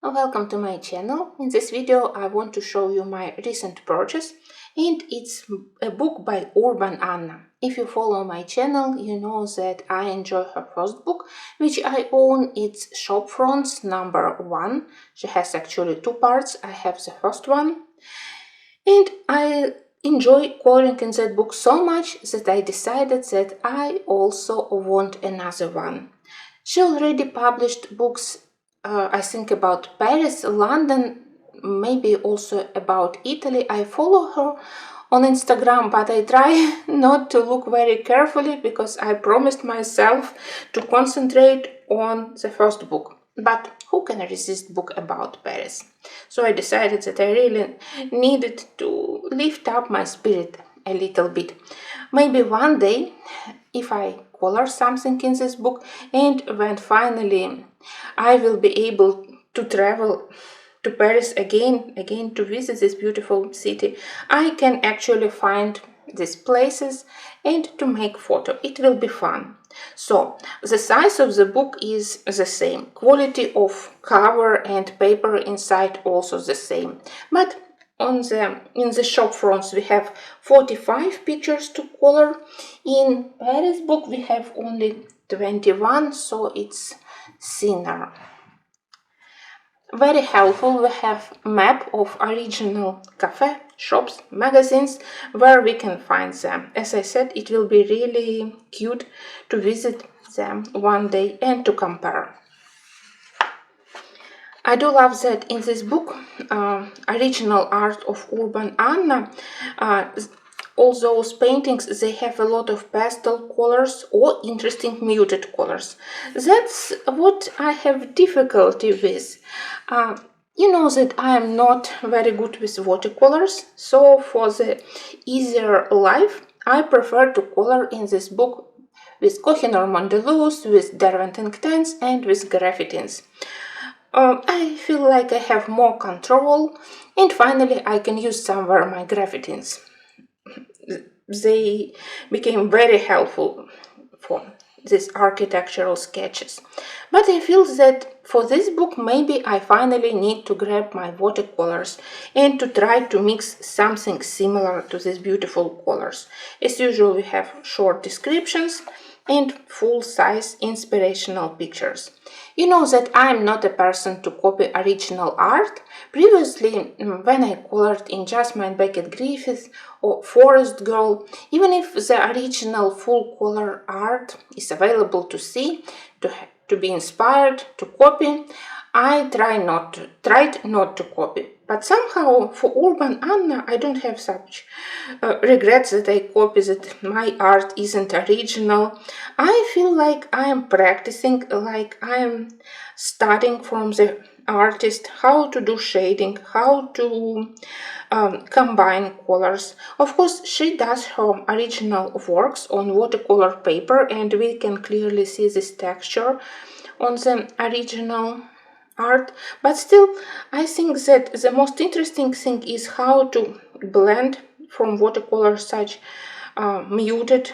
Welcome to my channel. In this video I want to show you my recent purchase, and it's a book by Urban Anna. If you follow my channel, you know that I enjoy her first book, which I own. It's Shop Fronts #1. She has actually two parts. I have the first one, and I enjoy coloring in that book so much that I decided that I also want another one. She already published books, I think, about Paris, London, maybe also about Italy. I follow her on Instagram, but I try not to look very carefully because I promised myself to concentrate on the first book. But who can resist book about Paris? So I decided that I really needed to lift up my spirit a little bit. Maybe one day, if I color something in this book, and when finally I will be able to travel to Paris again to visit this beautiful city, I can actually find these places and to make photo. It will be fun. So the size of the book is the same, quality of cover and paper inside also the same, but in the shop fronts we have 45 pictures to color. In Paris book we have only 21, so it's thinner. Very helpful. We have map of original cafe, shops, magazines where we can find them. As I said, it will be really cute to visit them one day and to compare. I do love that in this book, original art of Urban Anna, all those paintings, they have a lot of pastel colors or interesting muted colors. That's what I have difficulty with. You know that I am not very good with watercolors, so for the easier life, I prefer to color in this book with Kohinoor Mondeluz, with Derwent Inktense and with graphitins. I feel like I have more control, and finally I can use somewhere my graphitins. They became very helpful for these architectural sketches. But I feel that for this book maybe I finally need to grab my watercolors and to try to mix something similar to these beautiful colors. As usual, we have short descriptions and full-size inspirational pictures. You know that I'm not a person to copy original art. Previously, when I colored in Jasmine Beckett Griffith or Forest Girl, even if the original full-color art is available to see, to be inspired, to copy, I tried not to copy. But somehow for Urban Anna I don't have such regrets that I copy, that my art isn't original. I feel like I am practicing, like I am studying from the artist how to do shading, how to combine colors. Of course, she does her original works on watercolor paper, and we can clearly see this texture on the original art, but still I think that the most interesting thing is how to blend from watercolor such muted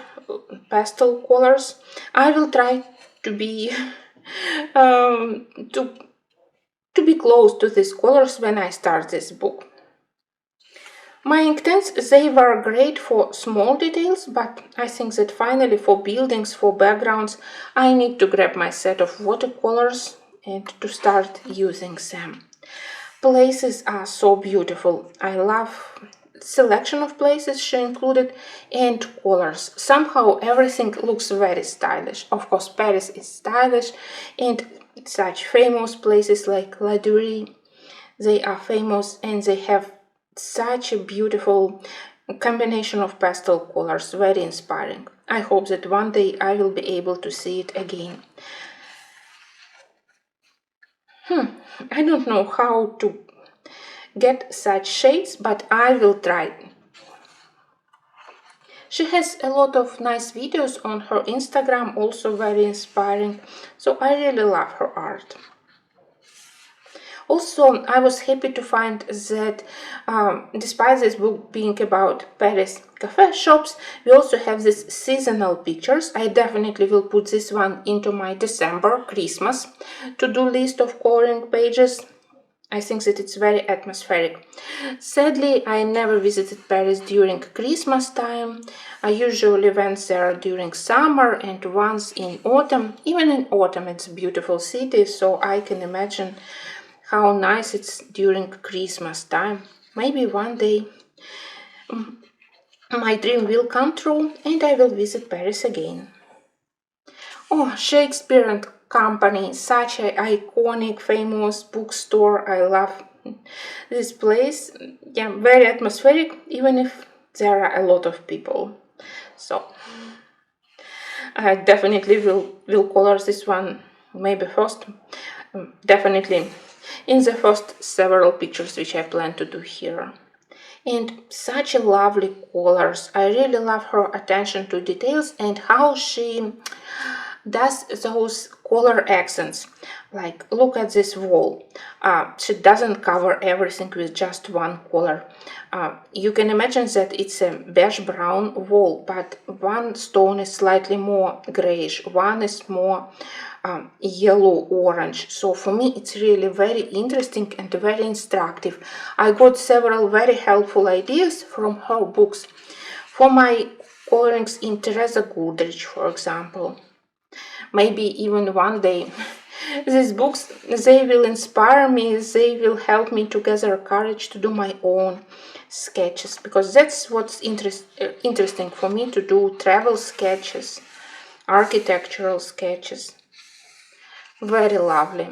pastel colors. I will try to be to be close to these colors when I start this book. My Inktense, they were great for small details, but I think that finally for buildings, for backgrounds, I need to grab my set of watercolors and to start using them. Places are so beautiful. I love selection of places she included and colors. Somehow everything looks very stylish. Of course, Paris is stylish, and such famous places like La Durie, they are famous and they have such a beautiful combination of pastel colors, very inspiring. I hope that one day I will be able to see it again. I don't know how to get such shades, but I will try. She has a lot of nice videos on her Instagram, also very inspiring, so I really love her art. Also, I was happy to find that despite this book being about Paris cafe shops, we also have these seasonal pictures. I definitely will put this one into my December Christmas to-do list of coloring pages. I think that it's very atmospheric. Sadly, I never visited Paris during Christmas time. I usually went there during summer and once in autumn. Even in autumn, it's a beautiful city, so I can imagine how nice it's during Christmas time. Maybe one day my dream will come true and I will visit Paris again. Oh, Shakespeare and Company, such an iconic, famous bookstore. I love this place. Yeah, very atmospheric, even if there are a lot of people. So I definitely will color this one. Maybe first, definitely in the first several pictures which I plan to do here. And such a lovely colors. I really love her attention to details and how she does those color accents. Like, look at this wall. She doesn't cover everything with just one color. You can imagine that it's a beige brown wall, but one stone is slightly more grayish, one is more yellow orange. So for me it's really very interesting and very instructive. I got several very helpful ideas from her books for my colorings in Teresa Goodrich, for example. Maybe even one day these books, they will inspire me, they will help me to gather courage to do my own sketches, because that's what's interesting for me, to do travel sketches, architectural sketches. Very lovely.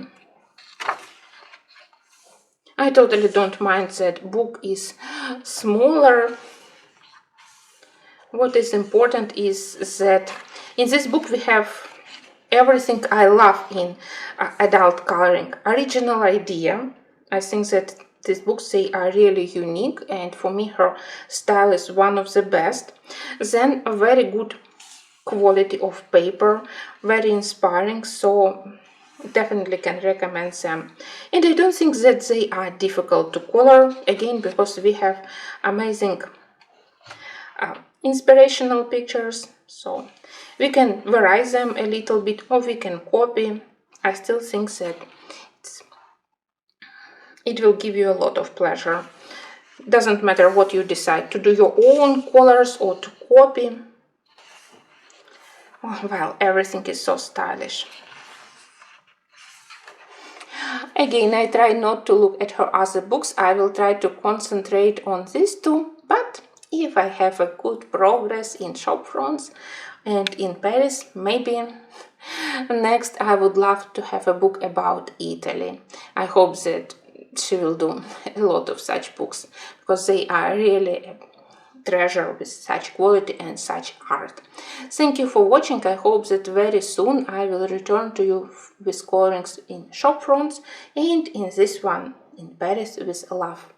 I totally don't mind that book is smaller. What is important is that in this book we have everything I love in adult coloring. Original idea. I think that these books, they are really unique, and for me her style is one of the best. Then a very good quality of paper, very inspiring, so definitely can recommend them. And I don't think that they are difficult to color, again because we have amazing inspirational pictures, so we can vary them a little bit or we can copy. I still think that it will give you a lot of pleasure. Doesn't matter what you decide, to do your own colors or to copy. Oh, well, everything is so stylish. Again, I try not to look at her other books. I will try to concentrate on these two, but if I have a good progress in shop fronts and in Paris, maybe next I would love to have a book about Italy. I hope that she will do a lot of such books, because they are really a treasure with such quality and such art. Thank you for watching. I hope that very soon I will return to you with colorings in shop fronts and in this one in Paris with love.